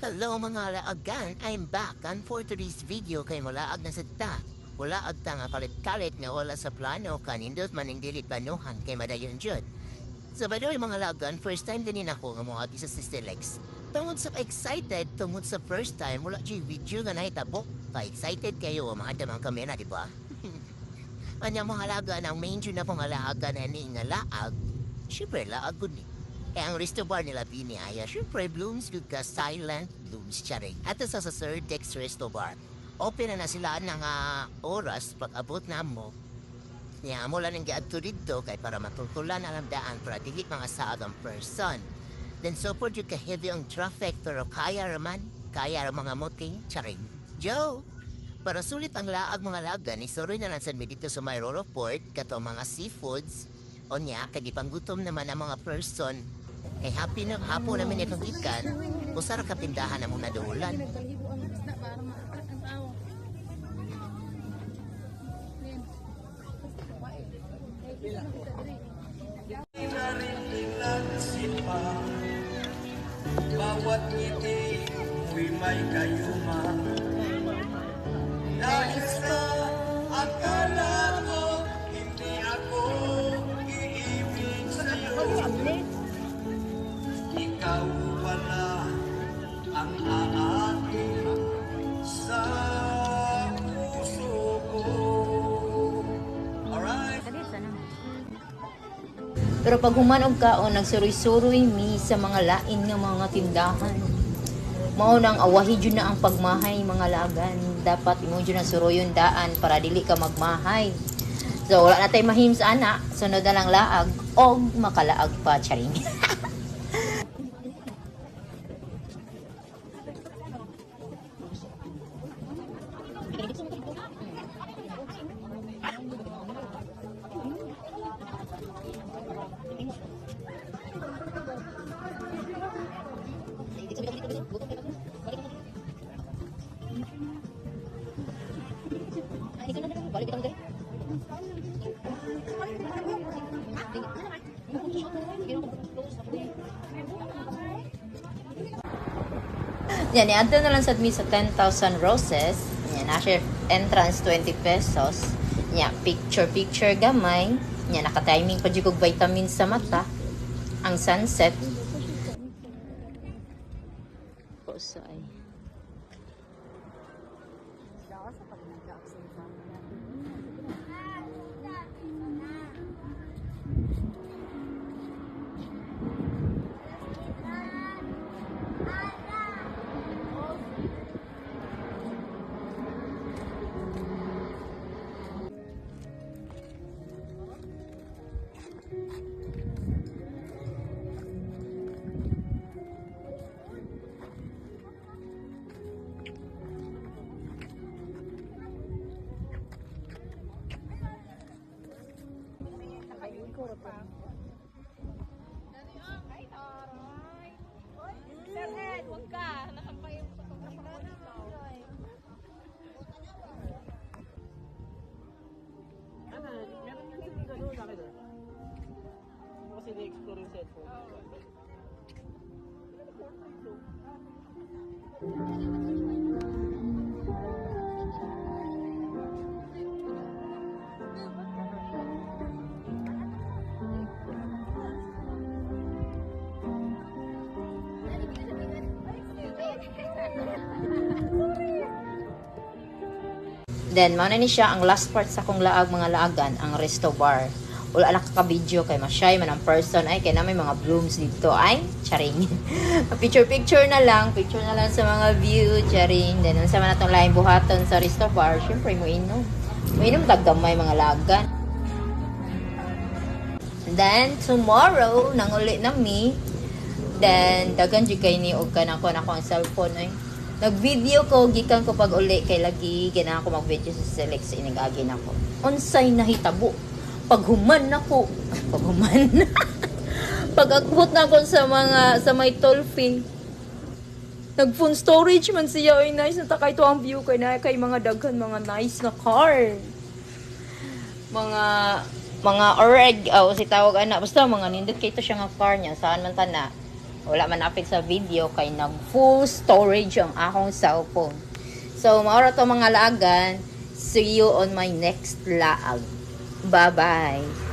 Hello mga laagan, I'm back and for today's video kay malaag na sadta. Wala agta nga kalit-kalit nga wala sa plano kanindot maning dili planuhan kay madayon jud. So by the way mga laagan, first time din ako nga mga sa Sister Lex. Tungod sa excited, tungod sa first time, wala jud video nga nahitabo. Ka-excited kayo mga damang kamera, di ba? Anya mga laagan, ang main jud na pong laagan na ni nga laag, syempre laag gud ni. Eh, ang resto bar nila piniaya, syempre blooms good ka silent blooms charing. At sa Sir Dex Resto Bar, open na sila ng oras pag abot na mo. Niya mo lang ang gaadto dito kay para matultulan ang daan para dili mga saag ang person. Then so for ka heavy ang traffic pero kaya raman, kaya ra mga moting charing. Joe! Para sulit ang laag mga lagan, isoroy na lang sa mi dito sa Mayroro Port, kato mga seafoods, o niya, kadi panggutom naman ang mga person. Eh, happy na hapon namin itong ikan. Usara kapindahan na mong nadulan. Bawat ngiti mo'y may kayuma. Nais na akala ko hindi ako iibig sa'yo. Ikaw pala ang aaking sa puso ko. Alright? Pero pag humanog ka o nagsuroy-suroy mi sa mga lain nga mga tindahan, mao nang awahi jud na ang pagmahay mga lagan. Dapat imo jud na suroyon daan para dili ka magmahay. So wala na tay mahim sa ana, sunod na lang laag og makalaag pa charing. Yan, i-add na lang sa admin sa 10,000 roses. Yan, asher entrance 20 pesos. Yan, picture gamay. Yan, naka-timing pa dyan kong vitamin sa mata. Ang sunset. Posay. Sir Ed, huwag ka. Nakampay yung photographer ko dito. Meron yung hindi ka doon, bakit doon? Kasi na-explore yung cellphone. Then, mao na ni siya ang last part sa akong laag mga laagan, ang resto bar. Wala na kaka-video kay masyay man ang person ay kay na may mga blooms dito ay charing. Picture na lang sa mga view charing. Then unsa man atong lain buhaton sa resto bar, syempre mo inom. Mainom taggamay mga lagan. Then tomorrow nang uli na mi. Then dagan jud kay ni og kanako ang cellphone ay. Nag-video ko, gikan ko pag uli kay lagi gina ako mag-video sa select sa inigagin ako. Unsay nahitabo. Paghuman nako. Paghuman. Pag-agbot na ako sa may tolfie. Nag-phone storage man siya. Ay, nice. Natakay to ang view kay mga daghan, mga nice na car. Mga oreg, si tawag ana. Basta mga nindot kay to siya nga car niya. Saan man ta na. Wala man apit sa video kay nag full storage ang akong cellphone. So, maura to mga laagan. See you on my next laag. Bye-bye.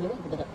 Yun,